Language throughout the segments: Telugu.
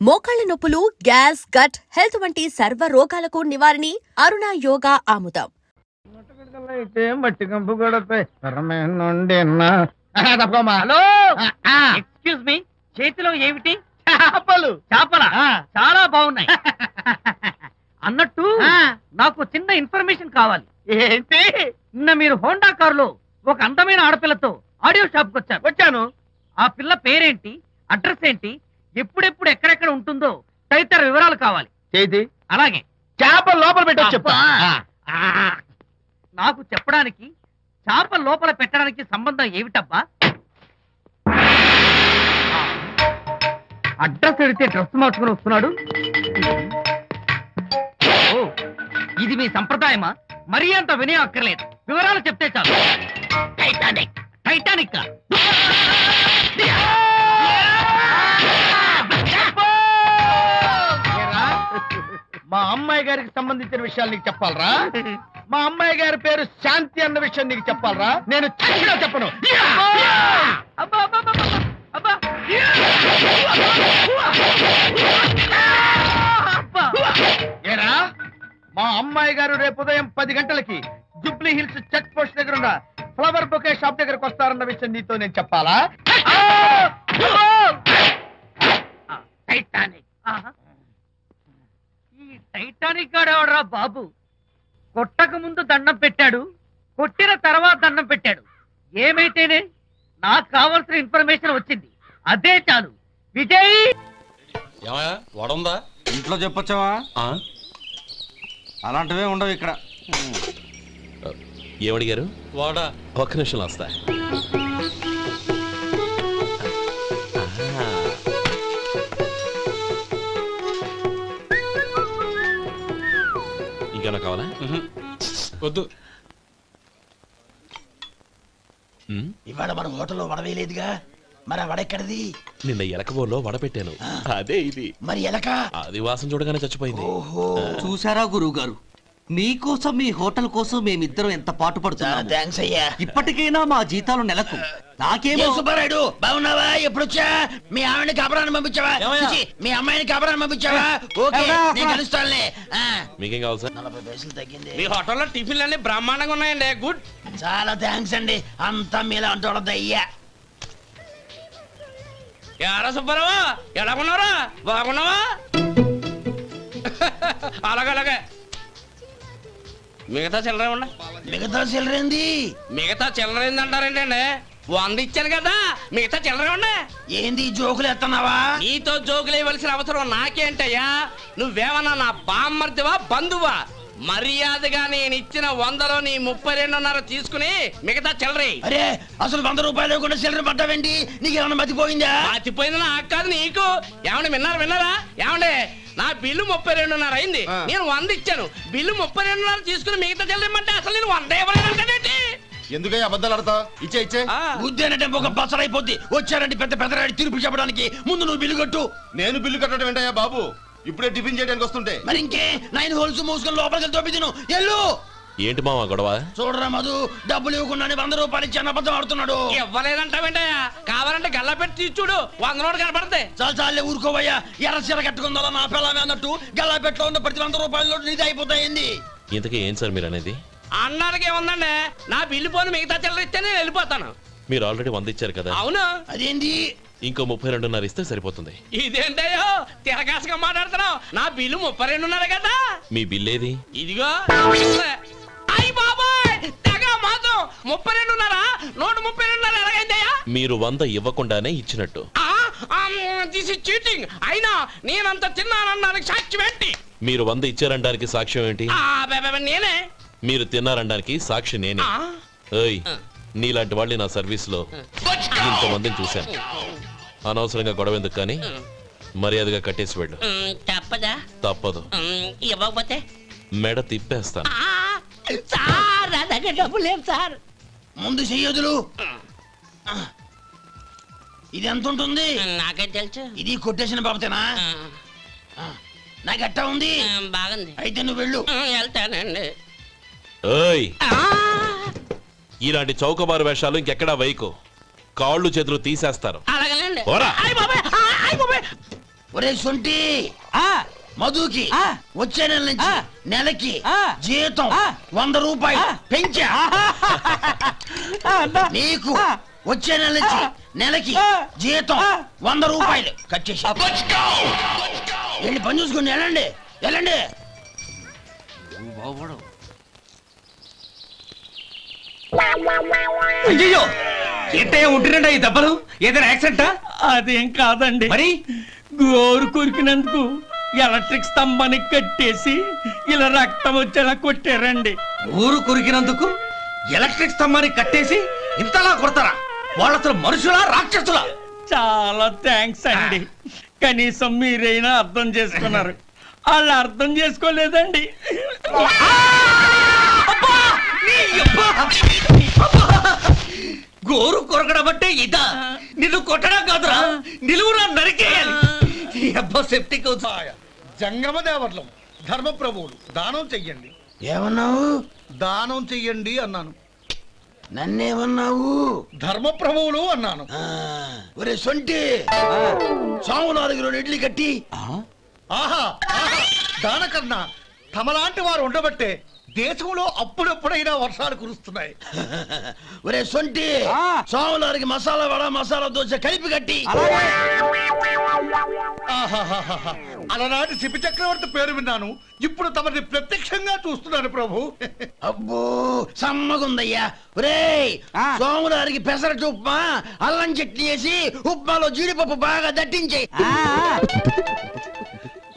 మోకాళ్ల నొప్పులు, గ్యాస్, గట్ హెల్త్ వంటి సర్వ రోగాలకు నివారణి అరుణ యోగా ఆముదం. మట్టి కంపు హలో, ఎక్స్క్యూజ్ మీ, చేతిలో ఏమిటి? చేపలు. చేపలా? చాలా బాగున్నాయి. అన్నట్టు నాకు చిన్న ఇన్ఫర్మేషన్ కావాలి. ఏంటి? నిన్న మీరు హోండా కారులో ఒక అందమైన ఆడపిల్లతో ఆడియో షాప్ కు వచ్చాను. ఆ పిల్ల పేరేంటి, అడ్రస్ ఏంటి, ఎప్పుడెప్పుడు ఎక్కడెక్కడ ఉంటుందో తదితర వివరాలు కావాలి. చేతి అలాగే చేపలు లోపల పెట్టొచ్చు చెప్తా. నాకు చెప్పడానికి చేప లోపల పెట్టడానికి సంబంధం ఏమిటబ్బా? అడ్రస్ అడిగితే డ్రెస్ మార్చుకుని వస్తున్నాడు. ఓ, ఇది మీ సంప్రదాయమా? మరీ అంత వినయం అక్కర్లేదు, వివరాలు చెప్తే చాలు. టైటానిక్. టైటానిక్ మా అమ్మాయి గారికి సంబంధించిన విషయాలు నీకు చెప్పాలరా? మా అమ్మాయి గారి పేరు శాంతి అన్న విషయం నీకు చెప్పాలరా? నేను చచ్చినా చెప్పను. అబ్బా అబ్బా అబ్బా అబ్బా. ఏరా, మా అమ్మాయి గారు రేపు ఉదయం 10 గంటలకి జూబ్లీ హిల్స్ చెక్ పోస్ట్ దగ్గర ఉన్న ఫ్లవర్ బొకే షాప్ దగ్గరకు వస్తారన్న విషయం నీతో నేను చెప్పాలా? టైటానిక్. ఈ టైటానిక్ గాడెవడరా బాబు? కొట్టక ముందు దండం పెట్టాడు, కొట్టిన తర్వాత దండం పెట్టాడు. ఏమైతేనే నాకు కావాల్సిన ఇన్ఫర్మేషన్ వచ్చింది, అదే చాలు. విజయ్, వడుందా? ఇంట్లో చెప్పొచ్చావా? అలాంటివే ఉండవు ఇక్కడ. ఏమడిగారు? వాడా, ఒక్క నిమిషం వస్తా. ఇంకేనా కావాలా? వద్దు. ఇవాళ మన హోటల్లో వడవేలేదుగా, మరి ఆ వడెక్కడిది? నిన్న ఎలకబోల్లో వడ పెట్టాను, అదే ఇది. మరి ఎలక అది వాసన చూడగానే చచ్చిపోయింది. చూసారా గురువు గారు, మీకోసం మీ హోటల్ కోసం మేమిద్దరం ఎంత పాటు పడుతున్నాము. థాంక్స్ అయ్యా. ఇప్పటికైనా మా జీతాలు నెలకు నాకేమో. ఏ సుబ్బారాయుడు, బాగున్నావా? ఎప్పుడొచ్చా? మీ ఆవిడని కాపురాన్ని పంపించావా? చిచి, మీ అమ్మాయిని కాపురాన్ని పంపించావా? ఓకే, నేను కలుస్తానులే. మీకేం కావాలి సార్? 40 పైసలు తగ్గింది. మీ హోటల్లో టిఫిన్లు అన్ని బ్రహ్మాండంగా ఉన్నాయండి. గుడ్. చాలా థాంక్స్ అండి, అంతా మీలా అంటూడద్దు అయ్యా. ఎరా సుబ్బారావా, ఎలా ఉన్నారా? బాగున్నావా? అలాగే మిగతా చిల్లర ఉండ. మిగతా చిల్లరేంది? మిగతా చిల్లర ఏందంటారేంటండి? 100 ఇచ్చాను కదా, మిగతా చిల్లర ఉండే. ఏంది జోకులు ఎత్తన్నావా? నీతో జోకులు ఇవ్వాల్సిన అవసరం నాకేంటయ్యా? నువ్వేమన్నా నా బామ్మర్దివా, బంధువా? మర్యాదగా నేను ఇచ్చిన 100లో నీ 32.5 తీసుకుని మిగతా చిల్లరే. అరే, అసలు 100 రూపాయలు లేకుండా చిల్లర పడ్డావేంటి? నీకేమన్నా మతిపోయిందా? మర్చిపోయింది నాకు కాదు, నీకు. ఏమండి విన్నారా? ఏమండి, నా బిల్లు 32.5 అయింది, నేను 100 ఇచ్చాను. బిల్లు 32.5 తీసుకుని మిగతా చెల్లిమంటే అసలు నేను 100 ఇవ్వలేదంటే ఎందుకయ్యా అబద్ధాలు ఆడతావు? ఇచ్చే బుద్ధేనంటే ఒక బసరైపోద్ది. వచ్చారంటే పెద్ద పెద్దరాడి తీర్పు చెప్పడానికి ముందు నువ్వు బిల్లు కట్టు. నేను బిల్లు కట్టడం ఏంటయ్యా బాబు? ఇప్పుడే టిఫిన్ చేయడానికి వస్తుంటే. మరి ఇంకే 9 హోల్స్ మూసుకొని లోపలికి తోపి తిను. ఎల్లు. ఏంటి మావా గొడవ? చూడరా మధు, డబ్బులు ఇవ్వకుండానే 100 రూపాయలు ఇచ్చి అబద్ధం ఆడుతున్నాడు. ఇవ్వలేదంటావేంటయ్యా? కావాలంటే గల్లా పెట్టి తీసి చూడు, 100 నోటు కనపడతాయి. చాలే ఊరుకోవయ్యా. ఎర్ర చీర కట్టుకుందా నా పిల్లమే అన్నట్టు గల్లాపెట్లో ఉన్న ప్రతి 100 రూపాయలు నీది అయిపోతాయింది. ఇంతకీ ఏం సార్ మీరు అనేది? అన్నానికి ఏముందండి, నా బిల్లు పోను మిగతా చిల్లర ఇస్తే నేను వెళ్ళిపోతాను. మీరు ఆల్రెడీ 100 ఇచ్చారు కదా? అవును. అదేంటి? ఇంకో 32.5 ఇస్తే సరిపోతుంది. ఇదేంటయ్యో తిరగాసుగా మాట్లాడుతున్నావు? నా బిల్లు 32.5 కదా. మీ బిల్ ఏది? ఇదిగో. అయ్య బాబాయ్, తెగ మాతో 32.5, 132.5 ఎలాగైందయ్యా? మీరు 100 ఇవ్వకుండానే ఇచ్చినట్టు. This is cheating. అయినా నేనంత తిన్నానన్నానికి సాక్ష్యం ఏంటి? మీరు 100 ఇచ్చారనడానికి సాక్ష్యం ఏంటి? నేనే. మీరు తిన్నారనడానికి సాక్షి నేనే. ఏయ్, నీలాంటి వాళ్ళని నా సర్వీస్ లో ఇంతమందిని చూశాను. అనవసరంగా గొడవ ఎందుకు, కానీ మర్యాదగా కట్టేసి వెళ్ళు. తప్పదా? తప్పదు. ఇవ్వకపోతే మెడ తిప్పేస్తాను. సార్, నా దగ్గర డబ్బు లేదు సార్. ముందు చెయ్యదులు. ఇది ఎంత ఉంటుంది? నాకే తెలుసు. ఇది కొట్టేసిన బాబతేనా? నాకు ఎట్టా ఉంది? బాగుంది. అయితే నువ్వు వెళ్ళు. వెళ్తానండి. ఏయ్, ఇలాంటి చౌకబారు వేషాలు ఇంకెక్కడా వైకు. కాళ్ళు చేతులు తీసేస్తారు. అలాగేనండి. పోరా. ఒరే సొంటి మధుకి వచ్చే నెల నుంచి నెలకి జీతం 100 రూపాయలు పెంచా. నీకు వచ్చే నెల నుంచి నెలకి జీతం 100 రూపాయలు కట్ చేసి వెళ్ళి పని చూసుకుని వెళ్ళండి వెళ్ళండి. అయ్యో ఏంటయ్యా ఉంటున్నాడా ఈ దెబ్బలు? ఏదైనా యాక్సిడెంటా? అదేం కాదండి, మరి గోరు కొరికినందుకు ఎలక్ట్రిక్ స్తంభానికి కట్టేసి ఇలా రక్తం వచ్చేలా కొట్టారండి. ఊరు కొరికినందుకు ఎలక్ట్రిక్ స్తంభాన్ని కట్టేసి ఇంతలా కొడతారా? వాళ్ళు అసలు మనుషులా రాక్షసులా? చాలా థ్యాంక్స్ అండి, కనీసం మీరైనా అర్థం చేసుకున్నారు. వాళ్ళు అర్థం చేసుకోలేదండి. గోరు కొరకడం అంటే ఇదా? నిన్ను కొట్టడం కాదురా, నిలువురా నరికేయాలి. ఈ అబ్బా సెప్టిక్ అవుతుంది. జంగమ దేవర్లం ధర్మప్రభువులు దానం చెయ్యండి. ఏమన్నావు? దానం చెయ్యండి అన్నాను. నన్నేమన్నావు? ధర్మప్రభువులు అన్నాను. ఒరే సొంటి సాము 4 ఇడ్లీ కట్టి. ఆహా ఆహా, దానకన్నా తమలాంటి వారు ఉండబట్టే దేశంలో అప్పుడెప్పుడైనా వర్షాలు కురుస్తున్నాయి. ఒరే సొంటి సాములారికి మసాలా వడ మసాలా దోశ కలిపి కట్టి. ఆహాహాహా, అలనాటి శిపి చక్రవర్తి పేరు విన్నాను, ఇప్పుడు తమని ప్రత్యక్షంగా చూస్తున్నాను ప్రభు. అబ్బో సమ్మగుందయ్యా. ఒరే సోములారికి పెసరట్టు ఉప్మా అల్లం చట్నీ వేసి ఉప్మాలో జీడిపప్పు బాగా దట్టించే.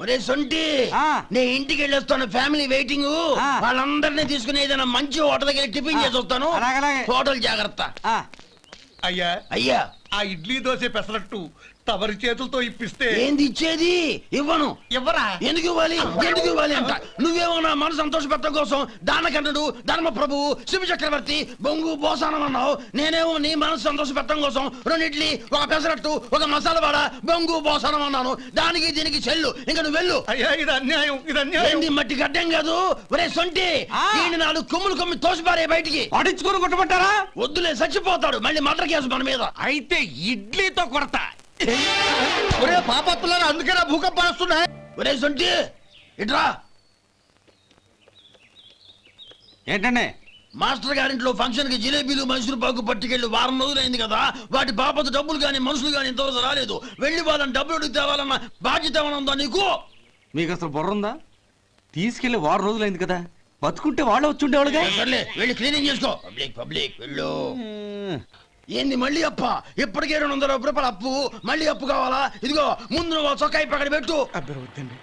ఒరే సొంటి నే ఇంటికి వెళ్ళొస్తాను, ఫ్యామిలీ వెయిటింగ్. వాళ్ళందరినీ తీసుకుని ఏదైనా మంచి హోటల్ దగ్గర టిఫిన్ చేసి వస్తాను. హోటల్ జాగ్రత్త. అయ్యా అయ్యా ఆ ఇడ్లీ దోశ పెసరట్టు తమరి చేతులతో ఇప్పిస్తే. ఏంది ఇచ్చేది? ఇవ్వను. ఎవరా? ఎందుకు ఇవ్వాలి? ఎందుకు ఇవ్వాలి అంట. నువ్వేమన్నా మన సంతోష పెట్టడం కోసం దానకంటుడు ధర్మ ప్రభువు శివ చక్రవర్తి బొంగు బోసానం అన్నావు. నేనేమో నీ మనసు సంతోష పెట్టడం కోసం 2 ఇడ్లీ 1 పెసరట్టు 1 మసాలా వాడ బొంగు బోసానం అన్నాను. దానికి దీనికి చెల్లు. ఇంకా నువ్వు వెళ్ళు. అయ్యా ఇది అన్యాయం, ఇది అన్యాయం. ఏంది మట్టి గడ్డం కాదు. ఒరే సొంటి దీన్ని 4 కొమ్ములు తోసిపారే బయటికి. పడించుకొని కొట్టమంటారా? వద్దులే చచ్చిపోతాడు మళ్ళీ మర్డర్ కేసు మన మీద. అయితే ఇడ్లీతో కొడతా. ఒరే పాపత్తులారా, అందుకేనా భూకంపాలు వస్తున్నాయి. ఒరే సొంటి ఇట్రా. ఏంటండి? మాస్టర్ గారింట్లో ఫంక్షన్ కి జిలేబీలు మైసూరు పాకు పట్టుకెళ్ళి 1 వారం రోజులైంది కదా. వాటి బాపత డబ్బులు గాని మనుషులు గాని ఇంతవరకు రాలేదు. వెళ్ళి వాళ్ళని డబ్బులు అడిగి తేవాలన్న బాధ్యత ఏమైనా ఉందా నీకు? మీకు అసలు బుర్ర ఉందా? తీసుకెళ్లి 1 వారం రోజులైంది కదా, బతుకుంటే వాళ్ళు వచ్చి ఉండేవాళ్ళుగా. సర్లే వెళ్ళి క్లీనింగ్ చేసుకో. పబ్లిక్ పబ్లిక్ వెళ్ళు. ఏంది మళ్ళీ అప్ప? ఇప్పటికే 200 రూపాయలు అప్పు, మళ్ళీ అప్పు కావాలా? ఇదిగో ముందు నువ్వు చొక్కా పక్కన పెట్టు. అబ్బే వద్దండి,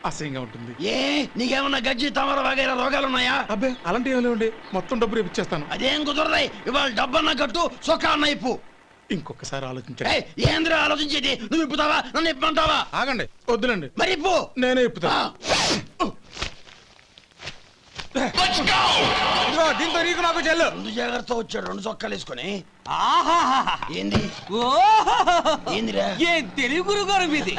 అసహ్యంగా ఉంటుంది. ఏ నీకేమన్నా గజ్జి తమర వగైరా రోగాలు ఉన్నాయా? అబ్బే అలాంటి ఏమైనా ఉండే, మొత్తం డబ్బు రేపు ఇచ్చేస్తాను. అదేం కుదరదాయి. ఇవాళ డబ్బన్నా కట్టు, చొక్కా అన్న ఇప్పు. ఇంకొకసారి ఆలోచించండి. ఏంద్ర ఆలోచించేది? నువ్వు ఇప్పుతావా నన్ను ఇప్పమంటావా? ఆగండి, వద్దులండి, మరి ఇప్పు. నేనే ఇప్పుతా. దీంతో నీకు నాకు చెల్లు. 2 జాగ్రత్త వచ్చాడు 2 చొక్కాలు వేసుకొని. ఏంది ఏందిరా? ఏ తెలుగు గురుగారు మీది?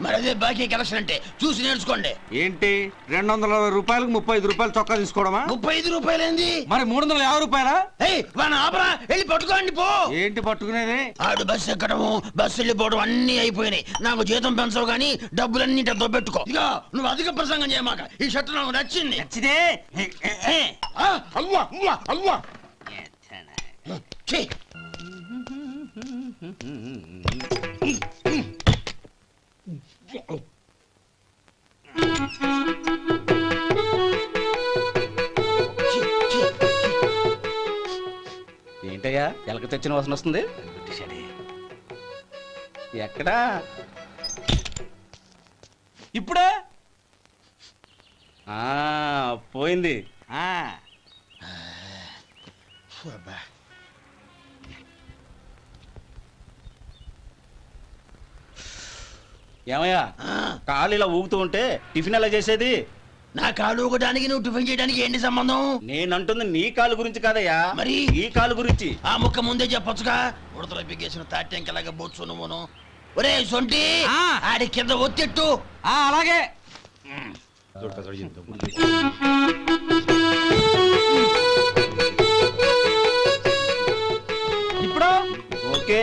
మరి అదే బాకీ కలెక్షన్ అంటే చూసి నేర్చుకోండి. ఏంటి 220 రూపాయలకు 35 రూపాయలు చొక్కా తీసుకోవడమా? 35 రూపాయలు ఏంది? మరి 350 రూపాయలా? వాడిని ఆపరా, వెళ్ళి పట్టుకోండి పో. ఏంటి పట్టుకునేది? ఆడు బస్సు ఎక్కడము బస్సు వెళ్ళిపోవడం అన్ని అయిపోయినాయి. నాకు జీతం పెంచవు గానీ డబ్బులన్నీ దొబ్బెట్టుకో. ఇక నువ్వు అధిక ప్రసంగం చేయమాక. ఈ షర్ట్ నాకు నచ్చింది. నచ్చితే అల్వా అల్వా అల్వా. ఛీ. ఏంటయ్యా ఎలక తెచ్చిన వాసన వస్తుంది? ఎక్కడా? ఇప్పుడే పోయింది. ఏమయ్యా కాలు ఇలా ఊగుతూ ఉంటే టిఫిన్ ఎలా చేసేది? నా కాలు ఊగడానికి నువ్వు టిఫిన్ చేయడానికి ఏంటి సంబంధం? నేనంటుంది నీ కాలు గురించి కాదయ్యా, మరి ఈ కాలు గురించి. ఆ ముక్క ముందే చెప్పొచ్చుగా. ఉడతలో బిగ్గేసిన తాట్యంకలాగా బొచ్చు నువ్వును. ఒరే సొంటి ఆడి కింద ఒత్తెట్టు. అలాగే. ఇప్పుడు ఓకే.